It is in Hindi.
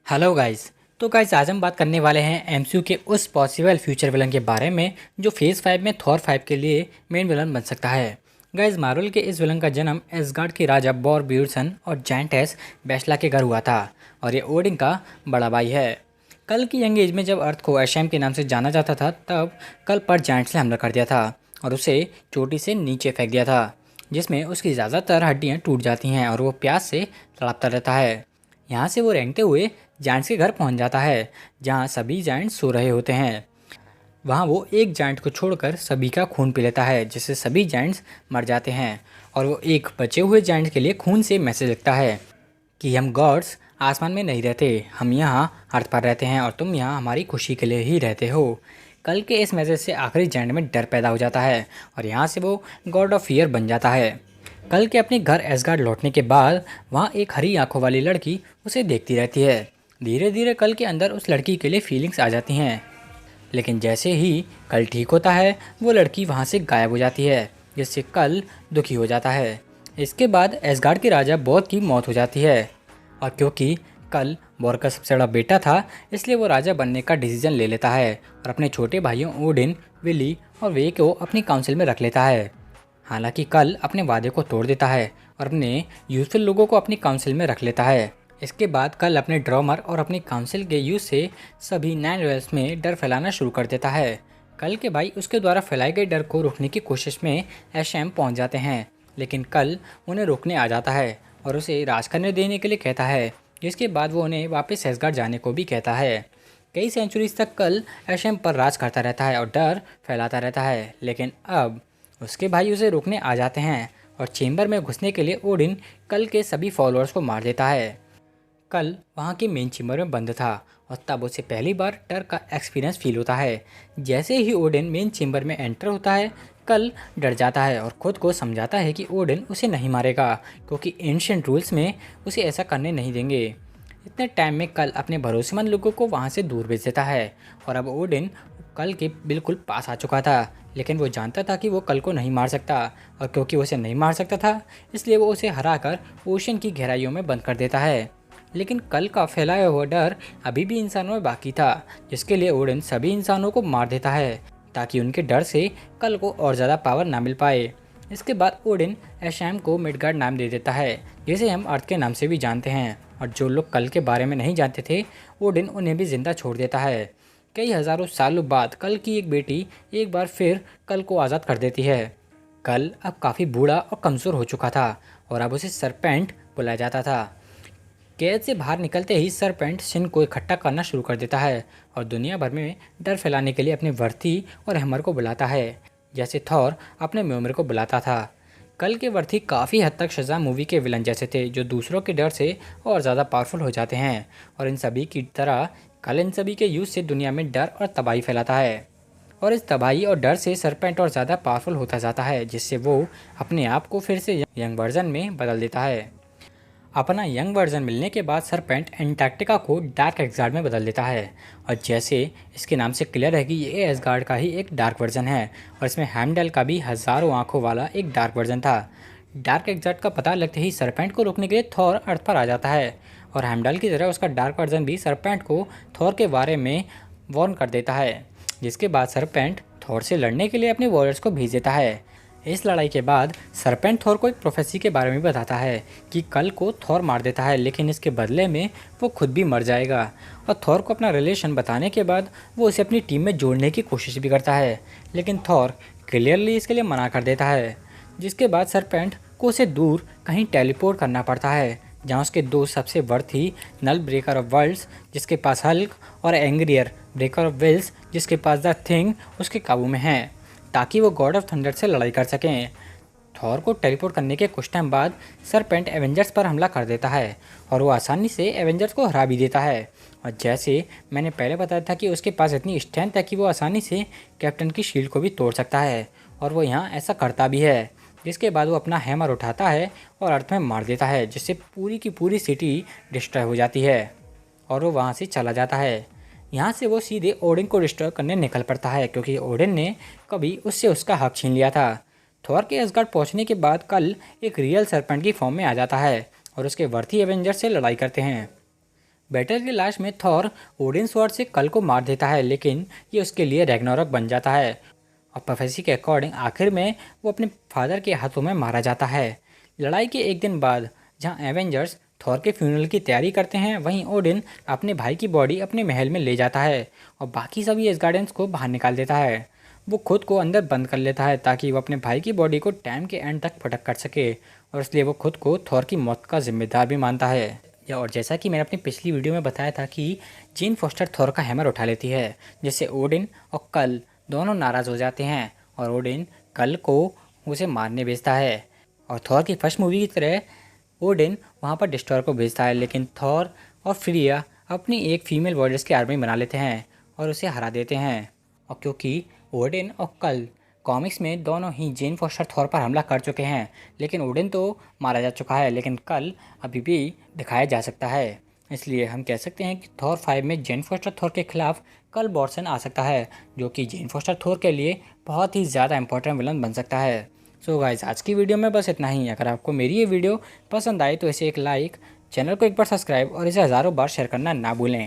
Hello guys. तो गाइस आज हम बात करने वाले हैं एमसीयू के उस पॉसिबल फ्यूचर विलन के बारे में जो फेज़ 5 में थॉर 5 के लिए मेन विलन बन सकता है। गाइस मार्वल के इस विलन का जन्म एसगार्ड के राजा बॉर ब्यूरसन और जायंटेस बेस्ला के घर हुआ था और ये ओडिन का बड़ा भाई है। कल की यंग एज में जब अर्थ को एशम के नाम से जाना जाता था तब कल पर जायंट्स ने हमला कर दिया था और उसे चोटी से नीचे फेंक दिया था, जिसमें उसकी ज़्यादातर हड्डियाँ टूट जाती हैं और वो प्यास से तड़पता रहता है। यहाँ से वो रेंगते हुए जायंट्स के घर पहुँच जाता है जहाँ सभी जायंट्स सो रहे होते हैं। वहाँ वो एक जायंट को छोड़कर सभी का खून पी लेता है जिससे सभी जायंट्स मर जाते हैं और वो एक बचे हुए जायंट के लिए खून से मैसेज लिखता है कि हम गॉड्स आसमान में नहीं रहते, हम यहाँ अर्थ पर रहते हैं और तुम यहाँ हमारी खुशी के लिए ही रहते हो। कल के इस मैसेज से आखिरी जायंट में डर पैदा हो जाता है और यहाँ से वो गॉड ऑफ फियर बन जाता है। कल के अपने घर एसगार्ड लौटने के बाद वहाँ एक हरी आंखों वाली लड़की उसे देखती रहती है। धीरे धीरे कल के अंदर उस लड़की के लिए फीलिंग्स आ जाती हैं, लेकिन जैसे ही कल ठीक होता है वो लड़की वहाँ से गायब हो जाती है जिससे कल दुखी हो जाता है। इसके बाद एसगार्ड के राजा बॉर की मौत हो जाती है और क्योंकि कल बॉर का सबसे बड़ा बेटा था इसलिए वो राजा बनने का डिसीजन ले लेता है और अपने छोटे भाइयों ओडिन, विली और वे को अपनी काउंसिल में रख लेता है। हालांकि कल अपने वादे को तोड़ देता है और अपने यूजफुल लोगों को अपनी काउंसिल में रख लेता है। इसके बाद कल अपने ड्रॉमर और अपनी काउंसिल के यूज से सभी 9 रेल्स में डर फैलाना शुरू कर देता है। कल के भाई उसके द्वारा फैलाए गए डर को रोकने की कोशिश में एशम पहुंच जाते हैं, लेकिन कल उन्हें रोकने आ जाता है और उसे राज करने देने के लिए कहता है, जिसके बाद वो उन्हें वापस एसगार्ड जाने को भी कहता है। कई सेंचुरीज तक कल एशम पर राज करता रहता है और डर फैलाता रहता है, लेकिन अब उसके भाई उसे रोकने आ जाते हैं और चेंबर में घुसने के लिए ओडिन कल के सभी फॉलोअर्स को मार देता है। कल वहाँ के मेन चेंबर में बंद था और तब उसे पहली बार डर का एक्सपीरियंस फील होता है। जैसे ही ओडिन मेन चेंबर में एंटर होता है कल डर जाता है और ख़ुद को समझाता है कि ओडिन उसे नहीं मारेगा क्योंकि एंशिएंट रूल्स में उसे ऐसा करने नहीं देंगे। इतने टाइम में कल अपने भरोसेमंद लोगों को वहाँ से दूर भेज देता है और अब ओडिन कल के बिल्कुल पास आ चुका था, लेकिन वो जानता था कि वो कल को नहीं मार सकता और क्योंकि वो उसे नहीं मार सकता था इसलिए वो उसे हराकर ओशन की गहराइयों में बंद कर देता है। लेकिन कल का फैलाया हुआ डर अभी भी इंसानों में बाकी था, जिसके लिए ओडिन सभी इंसानों को मार देता है ताकि उनके डर से कल को और ज़्यादा पावर ना मिल पाए। इसके बाद ओडिन एशम को मिडगार्ड नाम दे देता है, जिसे हम अर्थ के नाम से भी जानते हैं, और जो लोग कल के बारे में नहीं जानते थे ओडिन उन्हें भी जिंदा छोड़ देता है। कई हज़ारों सालों बाद कल की एक बेटी एक बार फिर कल को आज़ाद कर देती है। कल अब काफ़ी बूढ़ा और कमज़ोर हो चुका था और अब उसे सरपेंट बुलाया जाता था। कैद से बाहर निकलते ही सरपेंट सिन को इकट्ठा करना शुरू कर देता है और दुनिया भर में डर फैलाने के लिए अपने वर्थी और हैमर को बुलाता है, जैसे थॉर अपने म्योमर को बुलाता था। कल के वर्थी काफ़ी हद तक शज़ाम मूवी के विलन जैसे थे जो दूसरों के डर से और ज़्यादा पावरफुल हो जाते हैं, और इन सभी की तरह कल इन सभी के यूज़ से दुनिया में डर और तबाही फैलाता है और इस तबाही और डर से सरपेंट और ज़्यादा पावरफुल होता जाता है, जिससे वो अपने आप को फिर से यंग वर्जन में बदल देता है। अपना यंग वर्जन मिलने के बाद सरपेंट एंटार्क्टिका को डार्क एसगार्ड में बदल देता है, और जैसे इसके नाम से क्लियर है कि ये एसगार्ड का ही एक डार्क वर्जन है और इसमें हेमडल का भी हज़ारों आंखों वाला एक डार्क वर्जन था। डार्क एसगार्ड का पता लगते ही सरपेंट को रोकने के लिए थॉर अर्थ पर आ जाता है और हेमडल की तरह उसका डार्क वर्जन भी सरपेंट को थॉर के बारे में वार्न कर देता है, जिसके बाद सरपेंट थॉर से लड़ने के लिए अपने वॉरियर्स को भेज देता है। इस लड़ाई के बाद सरपेंट थॉर को एक प्रोफेसी के बारे में बताता है कि कल को थॉर मार देता है, लेकिन इसके बदले में वो खुद भी मर जाएगा, और थॉर को अपना रिलेशन बताने के बाद वो उसे अपनी टीम में जोड़ने की कोशिश भी करता है, लेकिन थॉर क्लियरली इसके लिए मना कर देता है। जिसके बाद सरपेंट को उसे दूर कहीं टेलीपोर्ट करना पड़ता है जहाँ उसके दो सबसे वर्थी नल ब्रेकर ऑफ वर्ल्ड्स जिसके पास हल्क और एंग्रियर ब्रेकर ऑफ विल्स जिसके पास द थिंग उसके काबू में हैं, ताकि वो गॉड ऑफ थंडर से लड़ाई कर सकें। थॉर को टेलीपोर्ट करने के कुछ टाइम बाद सरपेंट एवेंजर्स पर हमला कर देता है और वो आसानी से एवेंजर्स को हरा भी देता है, और जैसे मैंने पहले बताया था कि उसके पास इतनी स्ट्रेंथ है कि वो आसानी से कैप्टन की शील्ड को भी तोड़ सकता है, और वो यहाँ ऐसा करता भी है। जिसके बाद वो अपना हैमर उठाता है और अर्थ में मार देता है, जिससे पूरी की पूरी सिटी डिस्ट्रॉय हो जाती है और वो वहाँ से चला जाता है। यहाँ से वो सीधे ओडिन को डिस्ट्रॉय करने निकल पड़ता है क्योंकि ओडिन ने कभी उससे उसका हक छीन लिया था। थॉर के एसगार्ड पहुँचने के बाद कल एक रियल सरपेंट की फॉर्म में आ जाता है और उसके वर्थी एवेंजर से लड़ाई करते हैं। बैटल के लास्ट में थॉर ओडिन स्वॉर्ड से कल को मार देता है, लेकिन ये उसके लिए रैग्नारोक बन जाता है और प्रोफेसी के अकॉर्डिंग आखिर में वो अपने फादर के हाथों में मारा जाता है। लड़ाई के एक दिन बाद जहां एवेंजर्स थॉर के फ्यूनरल की तैयारी करते हैं, वहीं ओडिन अपने भाई की बॉडी अपने महल में ले जाता है और बाकी सभी एसगार्डियंस को बाहर निकाल देता है। वो खुद को अंदर बंद कर लेता है ताकि वो अपने भाई की बॉडी को टाइम के एंड तक प्रोटेक्ट कर सके, और इसलिए वो खुद को थॉर की मौत का जिम्मेदार भी मानता है। या और जैसा कि मैंने अपनी पिछली वीडियो में बताया था कि जीन फोस्टर थॉर का हैमर उठा लेती है, जिससे ओडिन और कल दोनों नाराज़ हो जाते हैं और ओडिन कल को उसे मारने भेजता है। और थॉर की फर्स्ट मूवी की तरह ओडिन वहाँ पर डिस्ट्रॉयर को भेजता है, लेकिन थॉर और फ्रिया अपनी एक फीमेल वॉरियर्स की आर्मी बना लेते हैं और उसे हरा देते हैं। और क्योंकि ओडिन और कल कॉमिक्स में दोनों ही जेन फोस्टर थॉर पर हमला कर चुके हैं, लेकिन ओडिन तो मारा जा चुका है, लेकिन कल अभी भी दिखाया जा सकता है। इसलिए हम कह सकते हैं कि थॉर 5 में जेन फोस्टर थॉर के खिलाफ कल बॉर्सन आ सकता है, जो कि जेन फोस्टर थॉर के लिए बहुत ही ज़्यादा इंपॉर्टेंट विलन बन सकता है। सो गाइस, आज की वीडियो में बस इतना ही। अगर आपको मेरी ये वीडियो पसंद आई तो इसे एक लाइक, चैनल को एक बार सब्सक्राइब और इसे हज़ारों बार शेयर करना ना भूलें।